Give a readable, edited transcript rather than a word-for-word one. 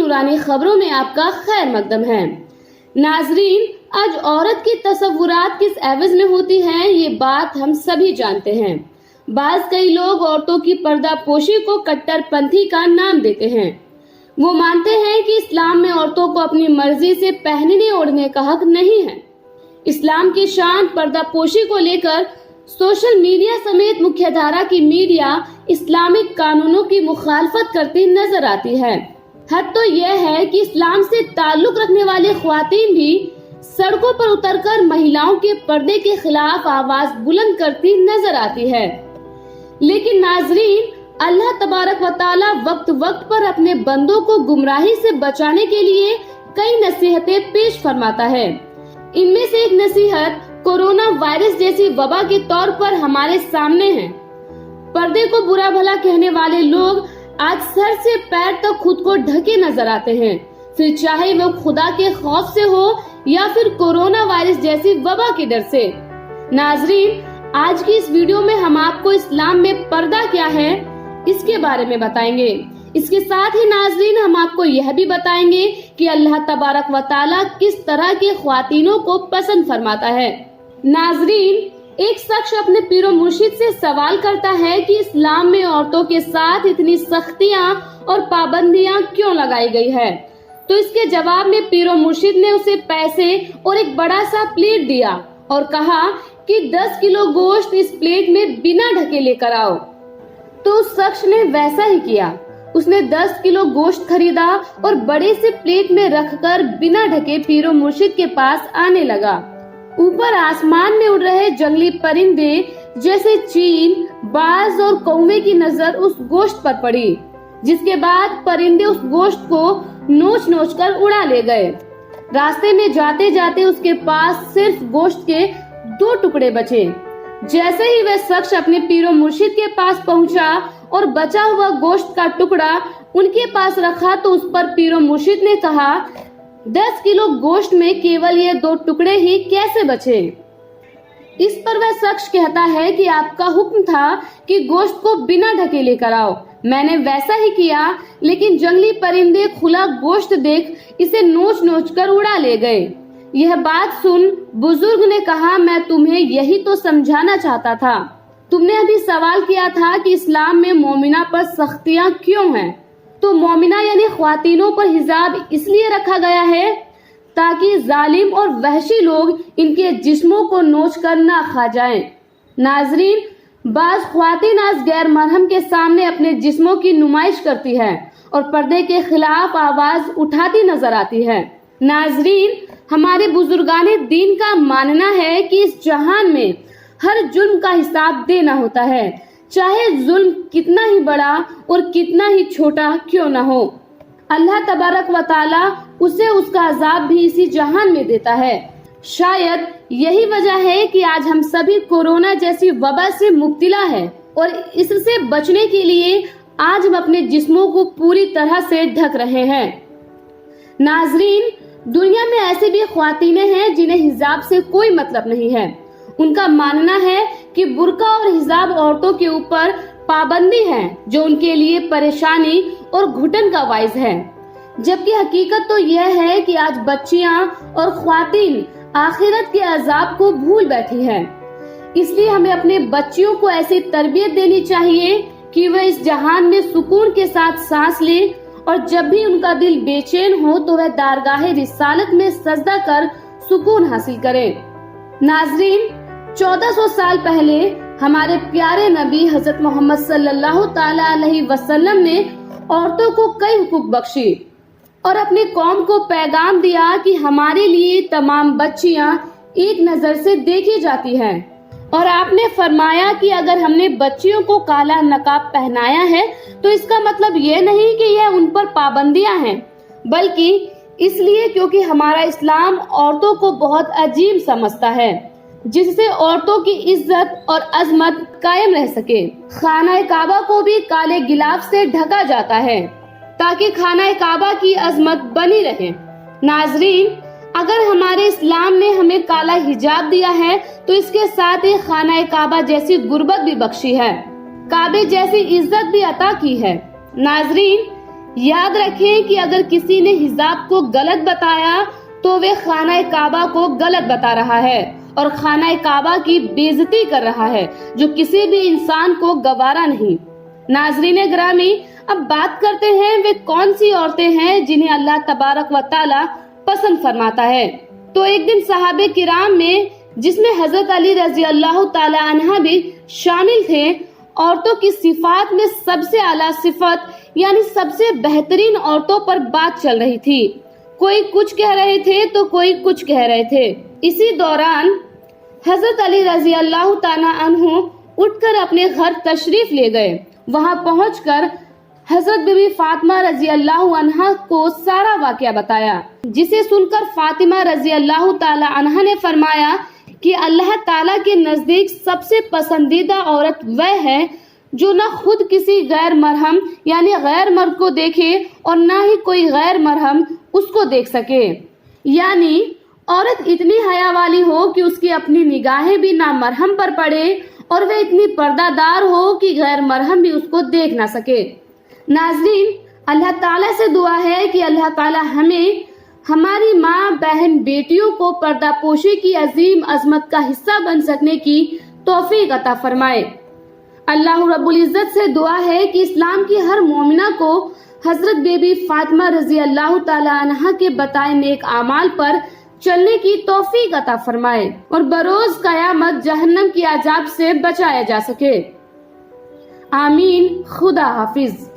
नूरानी खबरों में आपका खैर मकदम है। नाजरीन, आज औरत की तसव्वुरात किस एवज में होती हैं, ये बात हम सभी जानते हैं। कई लोग औरतों की पर्दा पोशी को कट्टरपंथी का नाम देते हैं। वो मानते हैं कि इस्लाम में औरतों को अपनी मर्जी से पहनने ओढ़ने का हक नहीं है। इस्लाम की शान पर्दा पोशी को लेकर सोशल मीडिया समेत मुख्यधारा की मीडिया इस्लामिक कानूनों की मुखालफत करती नजर आती है। हद तो यह है कि इस्लाम से ताल्लुक रखने वाले ख्वातीन भी सड़कों पर उतरकर महिलाओं के पर्दे के खिलाफ आवाज बुलंद करती नजर आती है। लेकिन नाजरीन, अल्लाह तबारक व तआला वक्त वक्त पर अपने बंदों को गुमराही से बचाने के लिए कई नसीहतें पेश फरमाता है। इनमें से एक नसीहत कोरोना वायरस जैसी वबा के तौर पर हमारे सामने है। पर्दे को बुरा भला कहने वाले लोग आज सर से पैर तक खुद को ढके नजर आते हैं, फिर चाहे वो खुदा के खौफ से हो या फिर कोरोना वायरस जैसी वबा के डर से। नाजरीन, आज की इस वीडियो में हम आपको इस्लाम में पर्दा क्या है इसके बारे में बताएंगे। इसके साथ ही नाजरीन, हम आपको यह भी बताएंगे कि अल्लाह तबारक व तआला किस तरह के ख्वातीनों को पसंद फरमाता है। नाजरीन, एक शख्स अपने पीरो मुर्शिद से सवाल करता है कि इस्लाम में औरतों के साथ इतनी सख्तियां और पाबंदियां क्यों लगाई गई है। तो इसके जवाब में पीरो मुर्शिद ने उसे पैसे और एक बड़ा सा प्लेट दिया और कहा कि 10 किलो गोश्त इस प्लेट में बिना ढके लेकर आओ। तो उस शख्स ने वैसा ही किया। उसने 10 किलो गोश्त खरीदा और बड़े से प्लेट में रखकर बिना ढके पीरो मुर्शिद के पास आने लगा। ऊपर आसमान में उड़ रहे जंगली परिंदे जैसे चील, बाज और कौवे की नजर उस गोश्त पर पड़ी, जिसके बाद परिंदे उस गोश्त को नोच नोच कर उड़ा ले गए। रास्ते में जाते जाते उसके पास सिर्फ गोश्त के 2 टुकड़े बचे। जैसे ही वह शख्स अपने पीरो मुर्शिद के पास पहुंचा और बचा हुआ गोश्त का टुकड़ा उनके पास रखा, तो उस पर पीरो मुर्शिद ने कहा, 10 किलो गोश्त में केवल ये 2 टुकड़े ही कैसे बचे। इस पर वह शख्स कहता है कि आपका हुक्म था कि गोश्त को बिना ढके लेकर आओ। मैंने वैसा ही किया, लेकिन जंगली परिंदे खुला गोश्त देख इसे नोच नोच कर उड़ा ले गए। यह बात सुन बुजुर्ग ने कहा, मैं तुम्हें यही तो समझाना चाहता था। तुमने अभी सवाल किया था कि इस्लाम में मोमिना पर सख्तियां क्यों हैं। तो मोमिना यानी ख्वातीनों पर हिजाब इसलिए रखा गया है ताकि जालिम और वहशी लोग इनके जिस्मों को नोच कर ना खा जाएं। नाजरीन, बाज ख्वातीन आज गैर मरहम के सामने अपने जिस्मों की नुमाइश करती है और पर्दे के खिलाफ आवाज उठाती नजर आती है। नाजरीन, हमारे बुजुर्गाने दीन का मानना है कि इस जहान में हर जुल्म का हिसाब देना होता है, चाहे जुल्म कितना ही बड़ा और कितना ही छोटा क्यों न हो। अल्लाह तबारक व तआला उसे उसका अजाब भी इसी जहान में देता है। शायद यही वजह है कि आज हम सभी कोरोना जैसी वबा से मुब्तला है और इससे बचने के लिए आज हम अपने जिस्मों को पूरी तरह से ढक रहे हैं। नाजरीन, दुनिया में ऐसे भी ख्वातीनें हैं जिन्हें हिजाब से कोई मतलब नहीं है। उनका मानना है कि बुर्का और हिजाब औरतों के ऊपर पाबंदी है जो उनके लिए परेशानी और घुटन का बाइस है, जबकि हकीकत तो यह है कि आज बच्चियां और ख्वातीन आखिरत के अजाब को भूल बैठी हैं। इसलिए हमें अपने बच्चियों को ऐसी तरबियत देनी चाहिए कि वह इस जहान में सुकून के साथ सांस ले और जब भी उनका दिल बेचैन हो तो वह दारगाहे रिसालत में सजदा कर सुकून हासिल करे। नाजरीन, 1400 साल पहले हमारे प्यारे नबी हजरत मोहम्मद सल्लल्लाहु ताला अलैहि वसल्लम ने औरतों को कई हुकूक बख्शी और अपनी कौम को पैगाम दिया कि हमारे लिए तमाम बच्चियां एक नजर से देखी जाती हैं। और आपने फरमाया कि अगर हमने बच्चियों को काला नकाब पहनाया है तो इसका मतलब ये नहीं कि यह उन पर पाबंदियां हैं, बल्कि इसलिए क्योंकि हमारा इस्लाम औरतों को बहुत अजीम समझता है, जिससे औरतों की इज्जत और अजमत कायम रह सके। खाना काबा को भी काले गिलाफ से ढका जाता है ताकि खाना काबा की अजमत बनी रहे। नाजरीन, अगर हमारे इस्लाम ने हमें काला हिजाब दिया है तो इसके साथ ही खाना काबा जैसी गुर्बत भी बख्शी है, काबे जैसी इज्जत भी अता की है। नाजरीन, یاد رکھیں کہ اگر کسی نے حجاب کو غلط بتایا تو وہ خانہ کعبہ کو غلط بتا رہا ہے اور خانہ کعبہ کی بے عزتی کر رہا ہے، جو کسی بھی انسان کو گوارا نہیں۔ ناظرین گرامی، اب بات کرتے ہیں وہ کون سی عورتیں ہیں جنہیں اللہ تبارک و تعالی پسند فرماتا ہے۔ تو ایک دن صحابہ کرام میں، جس میں حضرت علی رضی اللہ تعالی عنہ بھی شامل تھے، عورتوں کی صفات میں سب سے اعلیٰ صفت یعنی سب سے بہترین عورتوں پر بات چل رہی تھی۔ کوئی کچھ کہہ رہے تھے تو کوئی کچھ کہہ رہے تھے۔ اسی دوران حضرت علی رضی اللہ تعالی عنہ اٹھ کر اپنے گھر تشریف لے گئے۔ وہاں پہنچ کر حضرت بی بی فاطمہ رضی اللہ عنہا کو سارا واقعہ بتایا، جسے سن کر فاطمہ رضی اللہ تعالی عنہا نے فرمایا کہ اللہ تعالیٰ کے نزدیک سب سے پسندیدہ عورت وہ ہے جو نہ خود کسی غیر مرہم یعنی غیر مرد کو دیکھے اور نہ ہی کوئی غیر مرہم اس کو دیکھ سکے، یعنی عورت اتنی حیا والی ہو کہ اس کی اپنی نگاہیں بھی نہ مرہم پر پڑے اور وہ اتنی پردہ دار ہو کہ غیر مرہم بھی اس کو دیکھ نہ سکے۔ ناظرین، اللہ تعالیٰ سے دعا ہے کہ اللہ تعالیٰ ہمیں ہماری ماں بہن بیٹیوں کو پردہ پوشی کی عظیم عظمت کا حصہ بن سکنے کی توفیق عطا فرمائے۔ اللہ رب العزت سے دعا ہے کہ اسلام کی ہر مومنہ کو حضرت بی بی فاطمہ رضی اللہ تعالی عنہا کے بتائے نیک اعمال پر چلنے کی توفیق عطا فرمائے اور بروز قیامت جہنم کی عذاب سے بچایا جا سکے۔ آمین۔ خدا حافظ۔